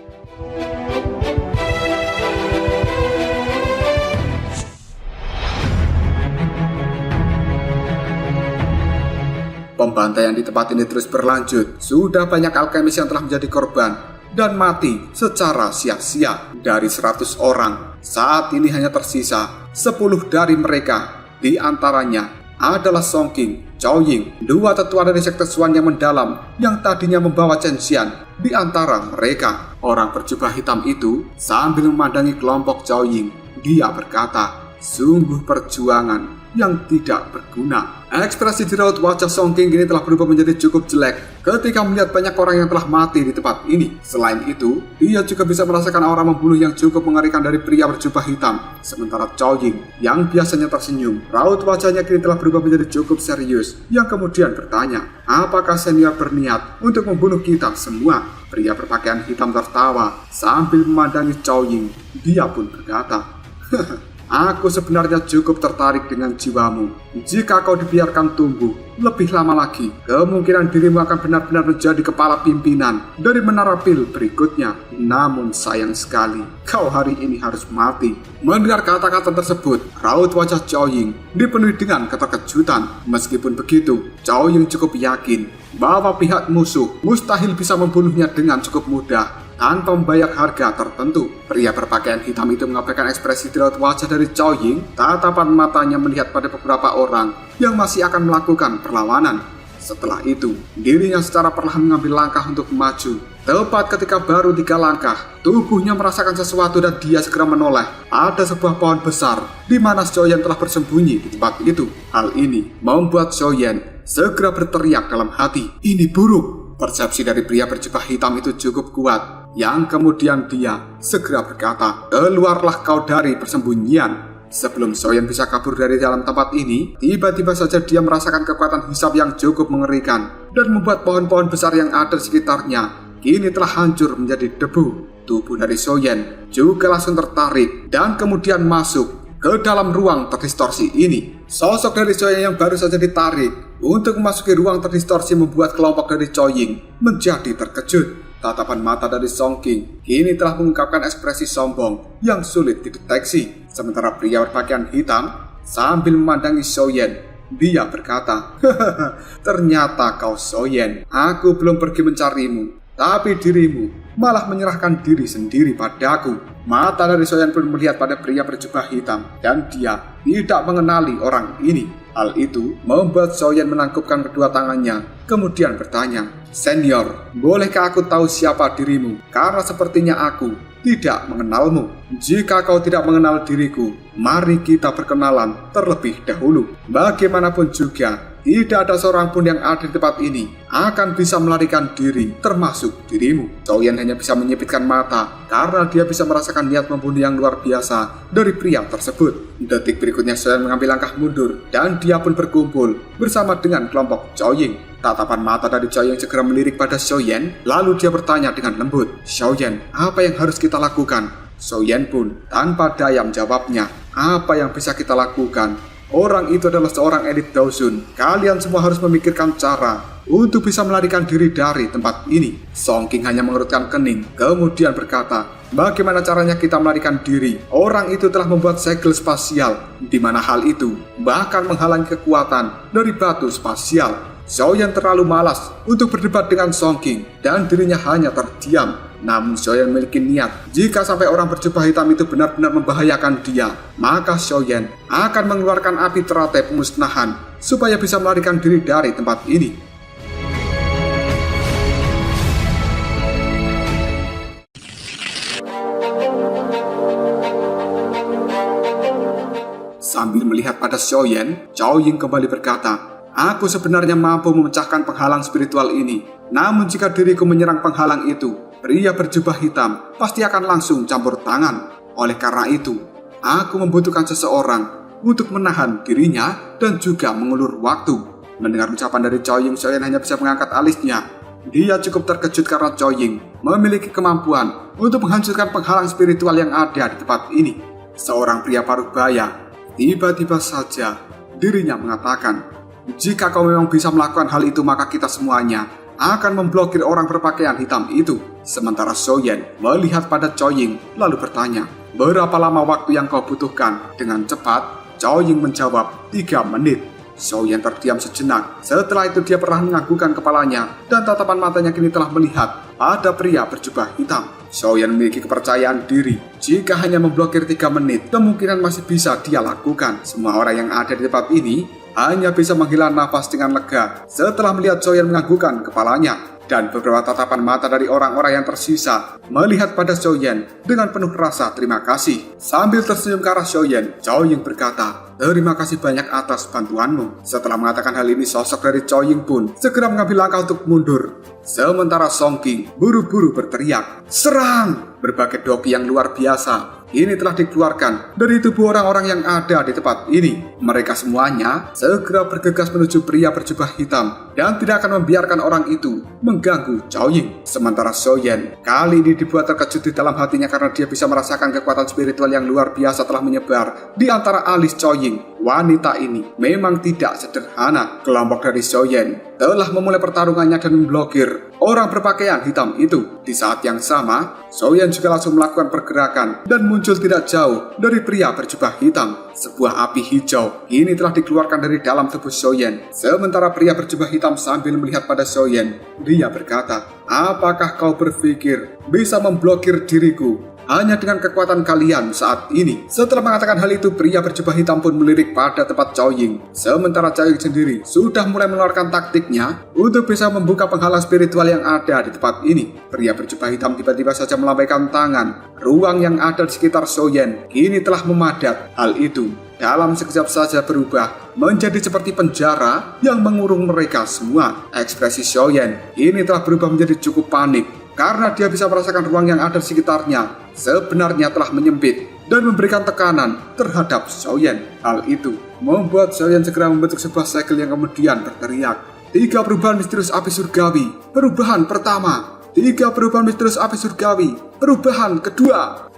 Pembantaian di tempat ini terus berlanjut. Sudah banyak alkemis yang telah menjadi korban dan mati secara sia-sia. Dari 100 orang, saat ini hanya tersisa 10 dari mereka. Di antaranya adalah Song King, Chao Ying, dua tetua dari sekte Xuan yang mendalam yang tadinya membawa Chen Xian. Di antara mereka, orang berjubah hitam itu sambil memandangi kelompok Chao Ying, dia berkata, "Sungguh perjuangan yang tidak berguna." Ekspresi di raut wajah Song King ini telah berubah menjadi cukup jelek ketika melihat banyak orang yang telah mati di tempat ini. Selain itu, dia juga bisa merasakan aura membunuh yang cukup mengerikan dari pria berjubah hitam. Sementara Chao Ying yang biasanya tersenyum, raut wajahnya kini telah berubah menjadi cukup serius, yang kemudian bertanya, "Apakah senior berniat untuk membunuh kita semua?" Pria berpakaian hitam tertawa sambil memandangi Chao Ying. Dia pun berkata, "Aku sebenarnya cukup tertarik dengan jiwamu. Jika kau dibiarkan tumbuh lebih lama lagi, kemungkinan dirimu akan benar-benar menjadi kepala pimpinan dari menara pil berikutnya. Namun sayang sekali, kau hari ini harus mati." Mendengar kata-kata tersebut, raut wajah Chao Ying dipenuhi dengan keterkejutan. Meskipun begitu, Chao Ying cukup yakin bahwa pihak musuh mustahil bisa membunuhnya dengan cukup mudah tanpa membayar harga tertentu. Pria berpakaian hitam itu mengabaikan ekspresi di raut wajah dari Chao Ying. Tatapan matanya melihat pada beberapa orang yang masih akan melakukan perlawanan. Setelah itu, dirinya secara perlahan mengambil langkah untuk maju. Tepat ketika baru 3 langkah, tubuhnya merasakan sesuatu dan dia segera menoleh. Ada sebuah pohon besar di mana Xiaoyan telah bersembunyi di tempat itu. Hal ini membuat Xiaoyan segera berteriak dalam hati, "Ini buruk." Persepsi dari pria berjubah hitam itu cukup kuat, yang kemudian dia segera berkata, "Keluarlah kau dari persembunyian." Sebelum Xiaoyan bisa kabur dari dalam tempat ini, tiba-tiba saja dia merasakan kekuatan hisab yang cukup mengerikan dan membuat pohon-pohon besar yang ada di sekitarnya kini telah hancur menjadi debu. Tubuh dari Xiaoyan juga langsung tertarik dan kemudian masuk ke dalam ruang terdistorsi ini. Sosok dari Xiaoyan yang baru saja ditarik untuk memasuki ruang terdistorsi membuat kelompok dari Chao Ying menjadi terkejut. Tatapan mata dari Song King kini telah mengungkapkan ekspresi sombong yang sulit dideteksi. Sementara pria berpakaian hitam sambil memandangi Xiaoyan, dia berkata, "Ternyata kau Xiaoyan, aku belum pergi mencarimu, tapi dirimu malah menyerahkan diri sendiri padaku." Mata dari Xiaoyan pun melihat pada pria berjubah hitam dan dia tidak mengenali orang ini. Hal itu membuat Xiaoyan menangkupkan kedua tangannya, kemudian bertanya, "Senior, bolehkah aku tahu siapa dirimu? Karena sepertinya aku tidak mengenalmu." "Jika kau tidak mengenal diriku, mari kita berkenalan terlebih dahulu. Bagaimanapun juga, tidak ada seorang pun yang ada di tempat ini akan bisa melarikan diri, termasuk dirimu." Xiaoyan hanya bisa menyipitkan mata karena dia bisa merasakan niat membunuh yang luar biasa dari pria tersebut. Detik berikutnya Xiaoyan mengambil langkah mundur dan dia pun berkumpul bersama dengan kelompok Chao Ying. Tatapan mata dari Chao Ying segera melirik pada Xiaoyan, lalu dia bertanya dengan lembut, "Xiaoyan, apa yang harus kita lakukan?" Xiaoyan pun tanpa daya menjawabnya, "Apa yang bisa kita lakukan? Orang itu adalah seorang elit Daosun. Kalian semua harus memikirkan cara untuk bisa melarikan diri dari tempat ini." Song King hanya mengerutkan kening, kemudian berkata, "Bagaimana caranya kita melarikan diri? Orang itu telah membuat segel spasial, di mana hal itu bahkan menghalangi kekuatan dari batu spasial." Xiaoyan terlalu malas untuk berdebat dengan Song King dan dirinya hanya terdiam. Namun Xiaoyan memiliki niat, jika sampai orang berjubah hitam itu benar-benar membahayakan dia, maka Xiaoyan akan mengeluarkan api teratai pemusnahan supaya bisa melarikan diri dari tempat ini. Sambil melihat pada Xiaoyan, Chao Ying kembali berkata, "Aku sebenarnya mampu memecahkan penghalang spiritual ini. Namun jika diriku menyerang penghalang itu, pria berjubah hitam pasti akan langsung campur tangan. Oleh karena itu, aku membutuhkan seseorang untuk menahan dirinya dan juga mengulur waktu." Mendengar ucapan dari Chao Ying, Xiaoyan hanya bisa mengangkat alisnya. Dia cukup terkejut karena Chao Ying memiliki kemampuan untuk menghancurkan penghalang spiritual yang ada di tempat ini. Seorang pria paruh baya, tiba-tiba saja dirinya mengatakan, "Jika kau memang bisa melakukan hal itu, maka kita semuanya akan memblokir orang berpakaian hitam itu." Sementara Xiaoyan melihat pada Chao Ying lalu bertanya, "Berapa lama waktu yang kau butuhkan?" Dengan cepat, Chao Ying menjawab, 3 menit. Xiaoyan terdiam sejenak. Setelah itu dia perlahan menganggukkan kepalanya dan tatapan matanya kini telah melihat pada pria berjubah hitam. Xiaoyan memiliki kepercayaan diri. Jika hanya memblokir 3 menit, kemungkinan masih bisa dia lakukan. Semua orang yang ada di tempat ini hanya bisa menghela nafas dengan lega setelah melihat Xiaoyan menganggukkan kepalanya. Dan beberapa tatapan mata dari orang-orang yang tersisa melihat pada Xiaoyan dengan penuh rasa terima kasih. Sambil tersenyum ke arah Xiaoyan, Zhao Ying berkata, "Terima kasih banyak atas bantuanmu." Setelah mengatakan hal ini, sosok dari Zhao Ying pun segera mengambil langkah untuk mundur. Sementara Song Qing buru-buru berteriak, "Serang!" Berbagai doki yang luar biasa ini telah dikeluarkan dari tubuh orang-orang yang ada di tempat ini. Mereka semuanya segera bergegas menuju pria berjubah hitam dan tidak akan membiarkan orang itu mengganggu Zhao Ying. Sementara Xiaoyan kali ini dibuat terkejut di dalam hatinya karena dia bisa merasakan kekuatan spiritual yang luar biasa telah menyebar di antara alis Zhao Ying. Wanita ini memang tidak sederhana. Kelompok dari Xiaoyan telah memulai pertarungannya dan memblokir orang berpakaian hitam itu. Di saat yang sama, Xiaoyan juga langsung melakukan pergerakan dan muncul tidak jauh dari pria berjubah hitam. Sebuah api hijau ini telah dikeluarkan dari dalam tubuh Xiaoyan. Sementara pria berjubah hitam sambil melihat pada Xiaoyan, dia berkata, "Apakah kau berpikir bisa memblokir diriku hanya dengan kekuatan kalian saat ini?" Setelah mengatakan hal itu, pria berjubah hitam pun melirik pada tempat Zhao Ying. Sementara Zhao Ying sendiri sudah mulai mengeluarkan taktiknya untuk bisa membuka penghalang spiritual yang ada di tempat ini. Pria berjubah hitam tiba-tiba saja melambaikan tangan. Ruang yang ada di sekitar Xiaoyan kini telah memadat. Hal itu dalam sekejap saja berubah menjadi seperti penjara yang mengurung mereka semua. Ekspresi Xiaoyan ini telah berubah menjadi cukup panik karena dia bisa merasakan ruang yang ada di sekitarnya sebenarnya telah menyempit dan memberikan tekanan terhadap Xiaoyan. Hal itu membuat Xiaoyan segera membentuk sebuah segel yang kemudian berteriak, "3 perubahan misterius api surgawi, perubahan pertama. 3 perubahan misterius api surgawi, perubahan kedua."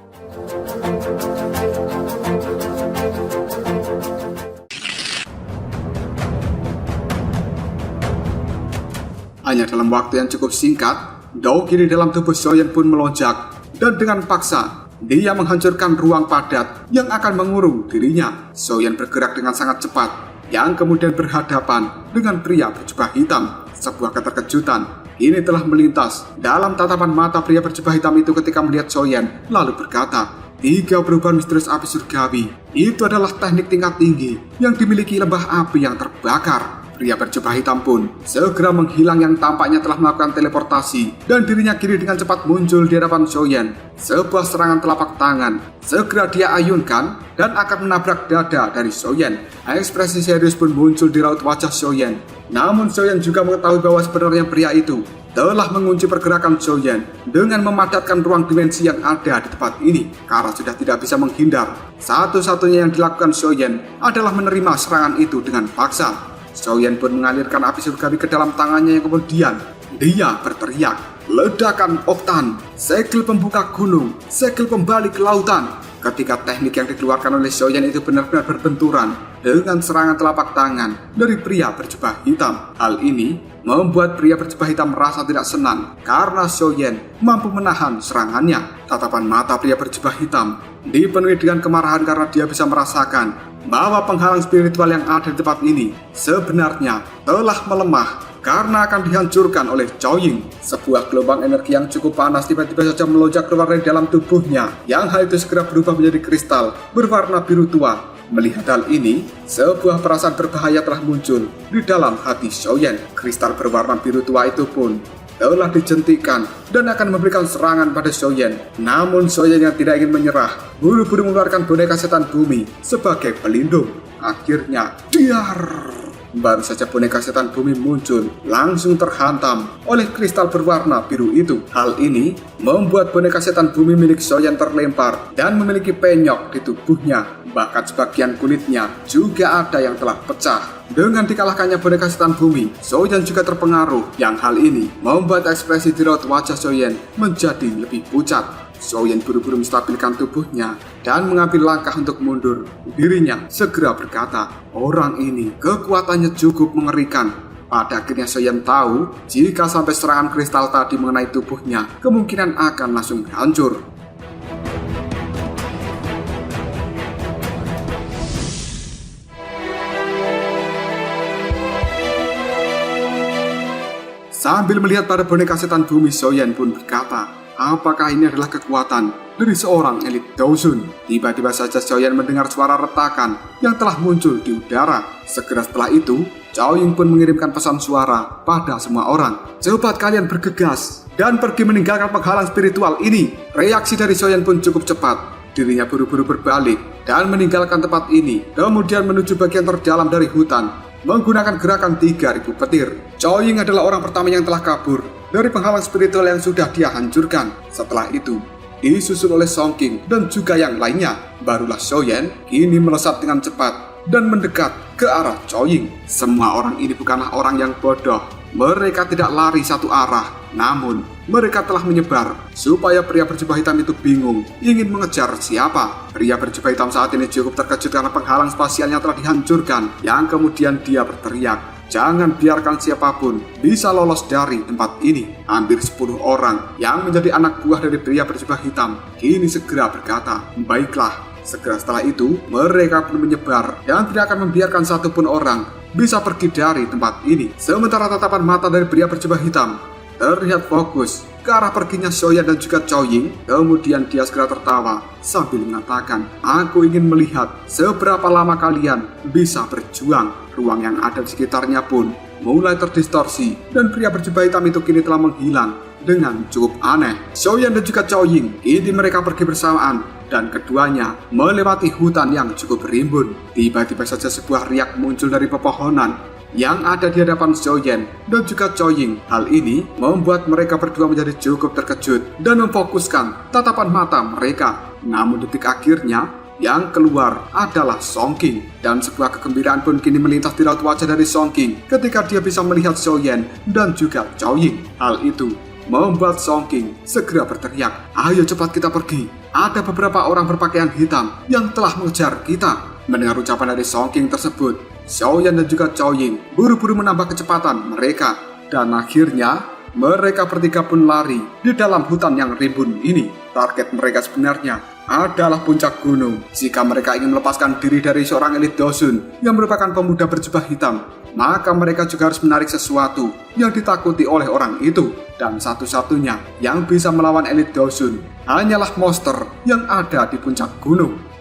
Hanya dalam waktu yang cukup singkat, Dao Qi di dalam tubuh Xiaoyan pun melonjak dan dengan paksa dia menghancurkan ruang padat yang akan mengurung dirinya. Xiaoyan bergerak dengan sangat cepat yang kemudian berhadapan dengan pria berjubah hitam. Sebuah keterkejutan ini telah melintas dalam tatapan mata pria berjubah hitam itu ketika melihat Xiaoyan lalu berkata, 3 perubahan misterius api surgawi itu adalah teknik tingkat tinggi yang dimiliki lembah api yang terbakar. Pria berjubah hitam pun segera menghilang yang tampaknya telah melakukan teleportasi dan dirinya kini dengan cepat muncul di hadapan Xiaoyan. Sebuah serangan telapak tangan segera dia ayunkan dan akan menabrak dada dari Xiaoyan. Ekspresi serius pun muncul di raut wajah Xiaoyan. Namun Xiaoyan juga mengetahui bahwa sebenarnya pria itu telah mengunci pergerakan Xiaoyan dengan memadatkan ruang dimensi yang ada di tempat ini. Karena sudah tidak bisa menghindar, satu-satunya yang dilakukan Xiaoyan adalah menerima serangan itu dengan paksa. Xiaoyan pun mengalirkan api surgawi ke dalam tangannya yang kemudian dia berteriak, "Ledakan oktan, segel pembuka gunung, segel pembalik lautan." Ketika teknik yang dikeluarkan oleh Xiaoyan itu benar-benar berbenturan dengan serangan telapak tangan dari pria berjubah hitam. Hal ini membuat pria berjubah hitam merasa tidak senang karena Xiaoyan mampu menahan serangannya. Tatapan mata pria berjubah hitam dipenuhi dengan kemarahan karena dia bisa merasakan bahwa penghalang spiritual yang ada di tempat ini sebenarnya telah melemah karena akan dihancurkan oleh Zhao Ying. Sebuah gelombang energi yang cukup panas tiba-tiba saja melonjak keluar dari dalam tubuhnya, yang hal itu segera berubah menjadi kristal berwarna biru tua. Melihat hal ini, sebuah perasaan berbahaya telah muncul di dalam hati Xiaoyan. Kristal berwarna biru tua itu pun telah dijentikan dan akan memberikan serangan pada Xiaoyan. Namun Xiaoyan yang tidak ingin menyerah buru-buru mengeluarkan boneka setan bumi sebagai pelindung. Akhirnya, diar! Baru saja boneka setan bumi muncul, langsung terhantam oleh kristal berwarna biru itu. Hal ini membuat boneka setan bumi milik Xiaoyan terlempar dan memiliki penyok di tubuhnya. Bahkan sebagian kulitnya juga ada yang telah pecah. Dengan dikalahkannya boneka setan bumi, Xiaoyan juga terpengaruh. Yang hal ini membuat ekspresi di raut wajah Xiaoyan menjadi lebih pucat. Xiaoyan buru-buru menstabilkan tubuhnya dan mengambil langkah untuk mundur. Dirinya segera berkata, "Orang ini kekuatannya cukup mengerikan." Pada akhirnya Xiaoyan tahu jika sampai serangan kristal tadi mengenai tubuhnya, kemungkinan akan langsung hancur. Sambil melihat pada boneka setan bumi, Xiaoyan pun berkata, apakah ini adalah kekuatan dari seorang elit Dosun? Tiba-tiba saja Xiaoyan mendengar suara retakan yang telah muncul di udara. Segera setelah itu, Cao Ying pun mengirimkan pesan suara pada semua orang. Cepat kalian bergegas dan pergi meninggalkan penghalang spiritual ini. Reaksi dari Xiaoyan pun cukup cepat. Dirinya buru-buru berbalik dan meninggalkan tempat ini, kemudian menuju bagian terdalam dari hutan menggunakan gerakan 3000 petir. Cao Ying adalah orang pertama yang telah kabur dari penghalang spiritual yang sudah dia hancurkan. Setelah itu, disusul oleh Song King dan juga yang lainnya. Barulah Xiaoyan kini melesat dengan cepat dan mendekat ke arah Cao Ying. Semua orang ini bukanlah orang yang bodoh. Mereka tidak lari satu arah, namun mereka telah menyebar supaya pria berjubah hitam itu bingung ingin mengejar siapa. Pria berjubah hitam saat ini cukup terkejut karena penghalang spasialnya telah dihancurkan, yang kemudian dia berteriak, jangan biarkan siapapun bisa lolos dari tempat ini. Hampir 10 orang yang menjadi anak buah dari pria berjubah hitam kini segera berkata, baiklah. Segera setelah itu, mereka pun menyebar dan tidak akan membiarkan satupun orang bisa pergi dari tempat ini. Sementara tatapan mata dari pria berjubah hitam terlihat fokus ke arah perginya Xiaoyan dan juga Cao Ying. Kemudian dia segera tertawa sambil mengatakan, aku ingin melihat seberapa lama kalian bisa berjuang. Ruang yang ada di sekitarnya pun mulai terdistorsi dan pria berjubah hitam itu kini telah menghilang dengan cukup aneh. Xiaoyan dan juga Cao Ying kini mereka pergi bersamaan dan keduanya melewati hutan yang cukup rimbun. Tiba-tiba saja sebuah riak muncul dari pepohonan yang ada di hadapan Xiaoyan dan juga Cao Ying. Hal ini membuat mereka berdua menjadi cukup terkejut dan memfokuskan tatapan mata mereka. Namun detik akhirnya yang keluar adalah Song King, dan sebuah kegembiraan pun kini melintas di raut wajah dari Song King ketika dia bisa melihat Xiaoyan dan juga Cao Ying. Hal itu membuat Song King segera berteriak, ayo cepat kita pergi. Ada beberapa orang berpakaian hitam yang telah mengejar kita. Mendengar ucapan dari Song King tersebut, Xiaoyan dan juga Cao Ying buru-buru menambah kecepatan mereka. Dan akhirnya, mereka bertiga pun lari di dalam hutan yang rimbun ini. Target mereka sebenarnya adalah puncak gunung. Jika mereka ingin melepaskan diri dari seorang elit Dosun yang merupakan pemuda berjubah hitam, maka mereka juga harus menarik sesuatu yang ditakuti oleh orang itu. Dan satu-satunya yang bisa melawan elit Dosun hanyalah monster yang ada di puncak gunung.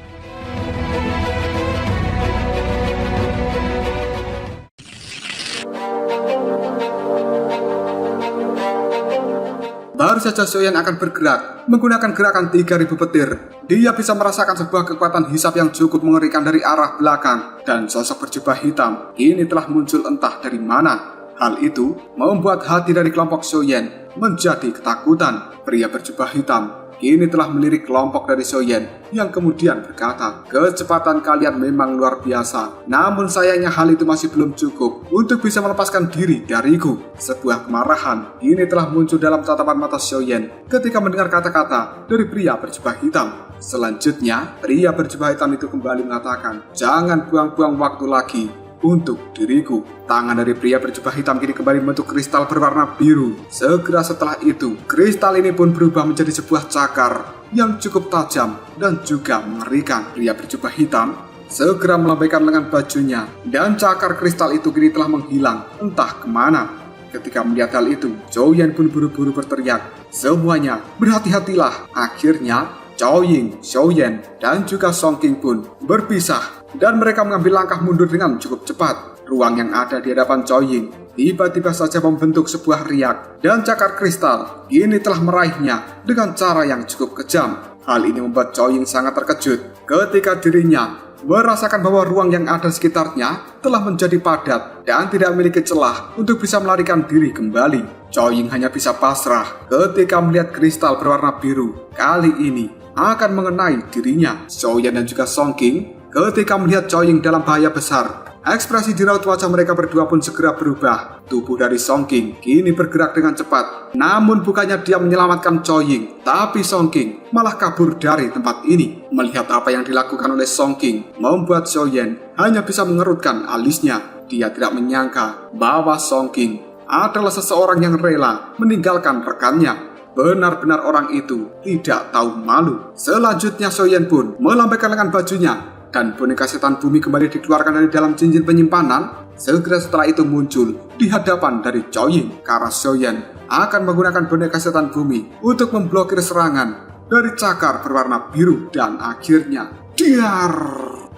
Baru saja Xiaoyan akan bergerak menggunakan gerakan 3000 petir, dia bisa merasakan sebuah kekuatan hisap yang cukup mengerikan dari arah belakang, dan sosok berjubah hitam kini telah muncul entah dari mana. Hal itu membuat hati dari kelompok Xiaoyan menjadi ketakutan. Pria berjubah hitam kini telah melirik kelompok dari Xiaoyan yang kemudian berkata, kecepatan kalian memang luar biasa, namun sayangnya hal itu masih belum cukup untuk bisa melepaskan diri dariku. Sebuah kemarahan kini telah muncul dalam tatapan mata Xiaoyan ketika mendengar kata-kata dari pria berjubah hitam. Selanjutnya, pria berjubah hitam itu kembali mengatakan, jangan buang-buang waktu lagi untuk diriku. Tangan dari pria berjubah hitam kini kembali membentuk kristal berwarna biru. Segera setelah itu, kristal ini pun berubah menjadi sebuah cakar yang cukup tajam dan juga mengerikan. Pria berjubah hitam segera melambaikan lengan bajunya, dan cakar kristal itu kini telah menghilang entah kemana. Ketika melihat hal itu, Xiaoyan pun buru-buru berteriak, semuanya berhati-hatilah. Akhirnya, Cao Ying, Xiaoyan, dan juga Song King pun berpisah, dan mereka mengambil langkah mundur dengan cukup cepat. Ruang yang ada di hadapan Cao Ying tiba-tiba saja membentuk sebuah riak, dan cakar kristal kini telah meraihnya dengan cara yang cukup kejam. Hal ini membuat Cao Ying sangat terkejut ketika dirinya merasakan bahwa ruang yang ada sekitarnya telah menjadi padat dan tidak memiliki celah untuk bisa melarikan diri kembali. Cao Ying hanya bisa pasrah ketika melihat kristal berwarna biru kali ini akan mengenai dirinya. Xiaoyan dan juga Song King ketika melihat Cao Ying dalam bahaya besar, ekspresi di raut wajah mereka berdua pun segera berubah. Tubuh dari Song King kini bergerak dengan cepat. Namun bukannya dia menyelamatkan Cao Ying, tapi Song King malah kabur dari tempat ini. Melihat apa yang dilakukan oleh Song King membuat Xiaoyan hanya bisa mengerutkan alisnya. Dia tidak menyangka bahwa Song King adalah seseorang yang rela meninggalkan rekannya. Benar-benar orang itu tidak tahu malu. Selanjutnya Xiaoyan pun melambaikan lengan bajunya, dan boneka setan bumi kembali dikeluarkan dari dalam cincin penyimpanan Segera setelah itu muncul di hadapan dari Chao Ying karena Xiaoyan akan menggunakan boneka setan bumi untuk memblokir serangan dari cakar berwarna biru dan akhirnya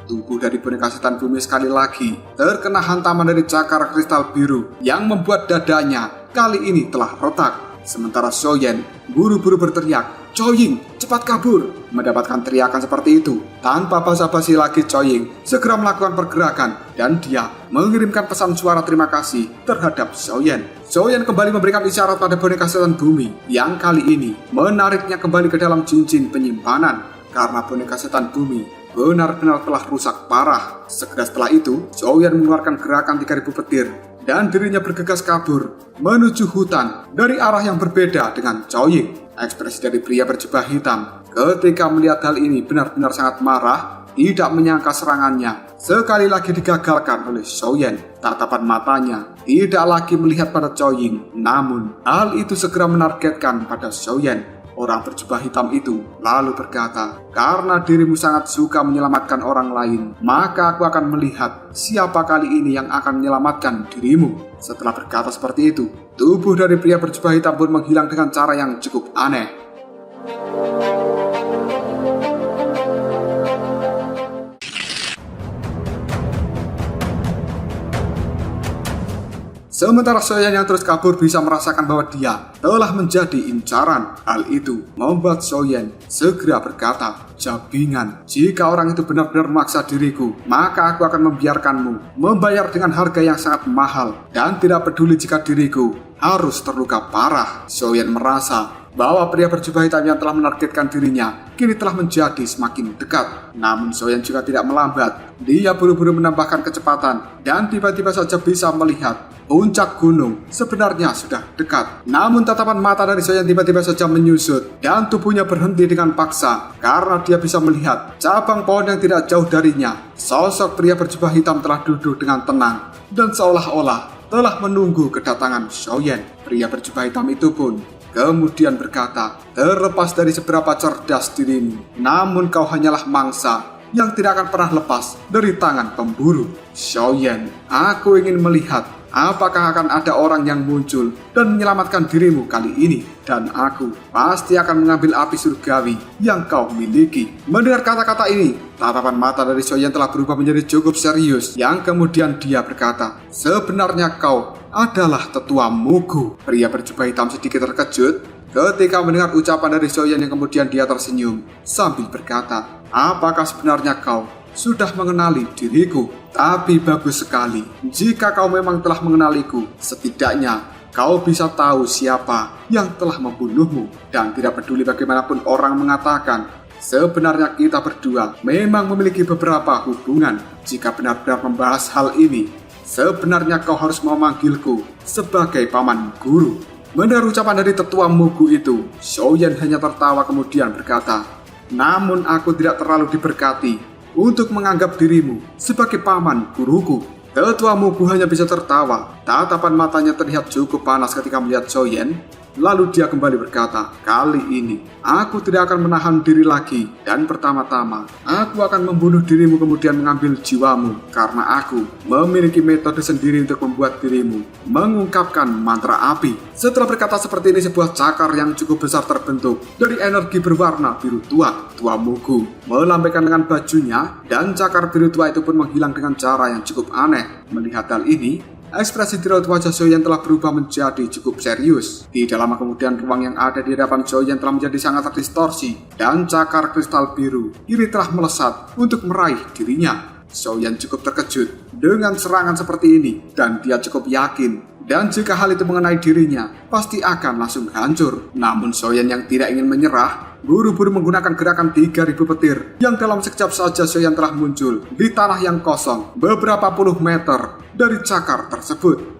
tubuh dari boneka setan bumi sekali lagi terkena hantaman dari cakar kristal biru yang membuat dadanya kali ini telah retak. Sementara Xiaoyan buru-buru berteriak, "Chao Ying, cepat kabur!" Mendapatkan teriakan seperti itu, tanpa basa-basi lagi Chao Ying segera melakukan pergerakan dan dia mengirimkan pesan suara terima kasih terhadap Xiaoyan. Xiaoyan kembali memberikan isyarat pada boneka setan bumi yang kali ini menariknya kembali ke dalam cincin penyimpanan karena boneka setan bumi benar-benar telah rusak parah. Segera setelah itu, Xiaoyan mengeluarkan gerakan 3000 petir dan dirinya bergegas kabur menuju hutan dari arah yang berbeda dengan Chao Ying. Ekspresi dari pria berjubah hitam ketika melihat hal ini benar-benar sangat marah, tidak menyangka serangannya sekali lagi digagalkan oleh Xiaoyan. Tatapan matanya tidak lagi melihat pada Chao Ying, namun hal itu segera menargetkan pada Xiaoyan. Orang berjubah hitam itu lalu berkata, "Karena dirimu sangat suka menyelamatkan orang lain, maka aku akan melihat siapa kali ini yang akan menyelamatkan dirimu." Setelah berkata seperti itu, tubuh dari pria berjubah hitam pun menghilang dengan cara yang cukup aneh. Sementara Xiaoyan yang terus kabur bisa merasakan bahwa dia telah menjadi incaran. Hal itu membuat Xiaoyan segera berkata, "Jabingan, jika orang itu benar-benar memaksa diriku, maka aku akan membiarkanmu membayar dengan harga yang sangat mahal dan tidak peduli jika diriku harus terluka parah." Xiaoyan merasa bahwa pria berjubah hitam yang telah menargetkan dirinya kini telah menjadi semakin dekat. Namun Xiaoyan juga tidak melambat. Dia buru-buru menambahkan kecepatan dan tiba-tiba saja bisa melihat puncak gunung sebenarnya sudah dekat. Namun tatapan mata dari Xiaoyan tiba-tiba saja menyusut dan tubuhnya berhenti dengan paksa karena dia bisa melihat cabang pohon yang tidak jauh darinya. Sosok pria berjubah hitam telah duduk dengan tenang dan seolah-olah telah menunggu kedatangan Xiaoyan. Pria berjubah hitam itu pun kemudian berkata, "Terlepas dari seberapa cerdas dirimu, namun kau hanyalah mangsa yang tidak akan pernah lepas dari tangan pemburu. Xiaoyan, aku ingin melihat apakah akan ada orang yang muncul dan menyelamatkan dirimu kali ini. Dan aku pasti akan mengambil api surgawi yang kau miliki." Mendengar kata-kata ini, tatapan mata dari Xiaoyan telah berubah menjadi cukup serius. Yang kemudian dia berkata, "Sebenarnya kau adalah tetua Mugu." Pria berjubah hitam sedikit terkejut ketika mendengar ucapan dari Xiaoyan yang kemudian dia tersenyum sambil berkata, "Apakah sebenarnya kau sudah mengenali diriku? Tapi bagus sekali. Jika kau memang telah mengenaliku, setidaknya kau bisa tahu siapa yang telah membunuhmu." Dan tidak peduli bagaimanapun orang mengatakan, sebenarnya kita berdua memang memiliki beberapa hubungan. Jika benar-benar membahas hal ini, sebenarnya kau harus memanggilku sebagai paman guru. Mendengar ucapan dari tetua Mugu itu, Xiaoyan hanya tertawa kemudian berkata, "Namun aku tidak terlalu diberkati untuk menganggap dirimu sebagai paman guruku." Tetua Mugu hanya bisa tertawa. Tatapan matanya terlihat cukup panas ketika melihat Xiaoyan. Lalu dia kembali berkata, "Kali ini aku tidak akan menahan diri lagi. Dan pertama-tama aku akan membunuh dirimu kemudian mengambil jiwamu. Karena aku memiliki metode sendiri untuk membuat dirimu mengungkapkan mantra api." Setelah berkata seperti ini, sebuah cakar yang cukup besar terbentuk dari energi berwarna biru tua. Tua Mugu melambaikan dengan bajunya dan cakar biru tua itu pun menghilang dengan cara yang cukup aneh. Melihat hal ini, ekspresi di raut wajah Xiaoyan telah berubah menjadi cukup serius. Tidak lama kemudian ruang yang ada di hadapan Xiaoyan telah menjadi sangat terdistorsi dan cakar kristal biru kini telah melesat untuk meraih dirinya. Xiaoyan cukup terkejut dengan serangan seperti ini dan dia cukup yakin dan jika hal itu mengenai dirinya pasti akan langsung hancur. Namun Xiaoyan yang tidak ingin menyerah buru-buru menggunakan gerakan 3000 petir yang dalam sekejap saja Xiaoyan telah muncul di tanah yang kosong beberapa puluh meter dari cakar tersebut.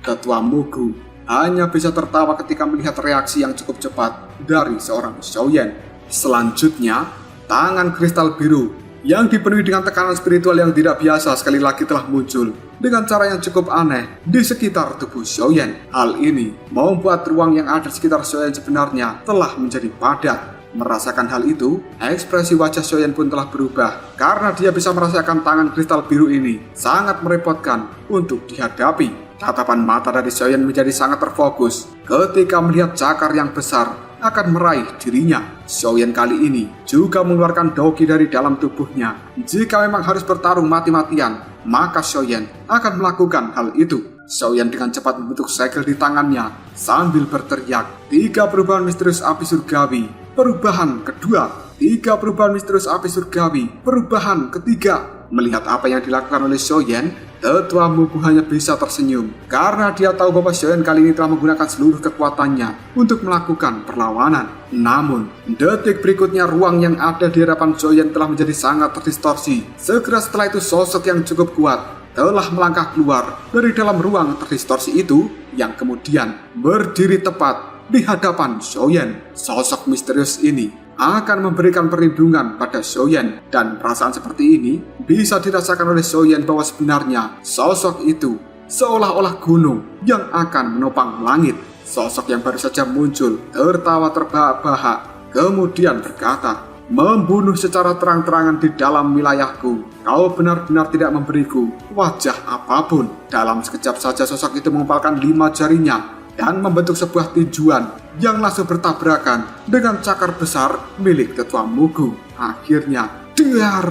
Tetua Mugu hanya bisa tertawa ketika melihat reaksi yang cukup cepat dari seorang Xiaoyan. Selanjutnya, tangan kristal biru yang dipenuhi dengan tekanan spiritual yang tidak biasa sekali lagi telah muncul dengan cara yang cukup aneh di sekitar tubuh Xiaoyan. Hal ini membuat ruang yang ada di sekitar Xiaoyan sebenarnya telah menjadi padat. Merasakan hal itu, ekspresi wajah Xiaoyan pun telah berubah karena dia bisa merasakan tangan kristal biru ini sangat merepotkan untuk dihadapi. Tatapan mata dari Xiaoyan menjadi sangat terfokus ketika melihat cakar yang besar akan meraih dirinya. Xiaoyan kali ini juga mengeluarkan doki dari dalam tubuhnya. Jika memang harus bertarung mati-matian, maka Xiaoyan akan melakukan hal itu. Xiaoyan dengan cepat membentuk segel di tangannya sambil berteriak, 3 perubahan misterius api surgawi. Perubahan kedua, 3 perubahan misterius api surgawi. Perubahan ketiga. Melihat apa yang dilakukan oleh Xiaoyan, tetua Mugu hanya bisa tersenyum karena dia tahu bahwa Xiaoyan kali ini telah menggunakan seluruh kekuatannya untuk melakukan perlawanan. Namun, detik berikutnya ruang yang ada di hadapan Xiaoyan telah menjadi sangat terdistorsi. Segera setelah itu sosok yang cukup kuat telah melangkah keluar dari dalam ruang terdistorsi itu yang kemudian berdiri tepat di hadapan Xiaoyan. Sosok misterius ini akan memberikan perlindungan pada Xiaoyan, dan perasaan seperti ini bisa dirasakan oleh Xiaoyan bahwa sebenarnya sosok itu seolah-olah gunung yang akan menopang langit. Sosok yang baru saja muncul tertawa terbahak-bahak kemudian berkata, membunuh secara terang-terangan di dalam wilayahku. Kau benar-benar tidak memberiku wajah apapun. Dalam sekejap saja sosok itu mengumpalkan 5 jarinya dan membentuk sebuah tinjuan yang langsung bertabrakan dengan cakar besar milik tetua Mugu. Akhirnya, dar!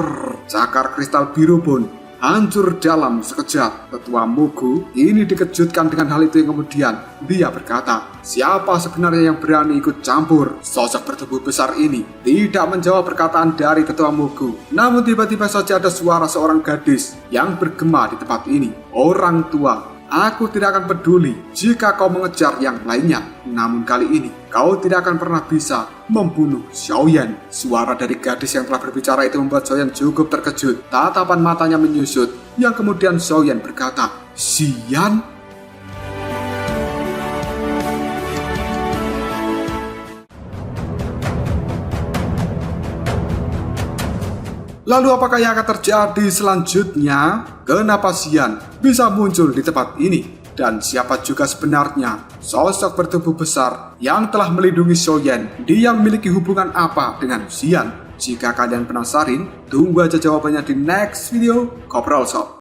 Cakar kristal biru pun hancur dalam sekejap. Tetua Mugu ini dikejutkan dengan hal itu yang kemudian dia berkata, siapa sebenarnya yang berani ikut campur? Sosok bertubuh besar ini tidak menjawab perkataan dari tetua Mugu. Namun tiba-tiba saja ada suara seorang gadis yang bergema di tempat ini. Orang tua, aku tidak akan peduli jika kau mengejar yang lainnya. Namun kali ini, kau tidak akan pernah bisa membunuh Xiaoyan. Suara dari gadis yang telah berbicara itu membuat Xiaoyan cukup terkejut. Tatapan matanya menyusut, yang kemudian Xiaoyan berkata, Xian? Lalu apakah yang akan terjadi selanjutnya? Kenapa Xian bisa muncul di tempat ini? Dan siapa juga sebenarnya sosok bertubuh besar yang telah melindungi Xiaoyan? Dia memiliki hubungan apa dengan Xian? Jika kalian penasaran, tunggu aja jawabannya di next video Koprol Shop.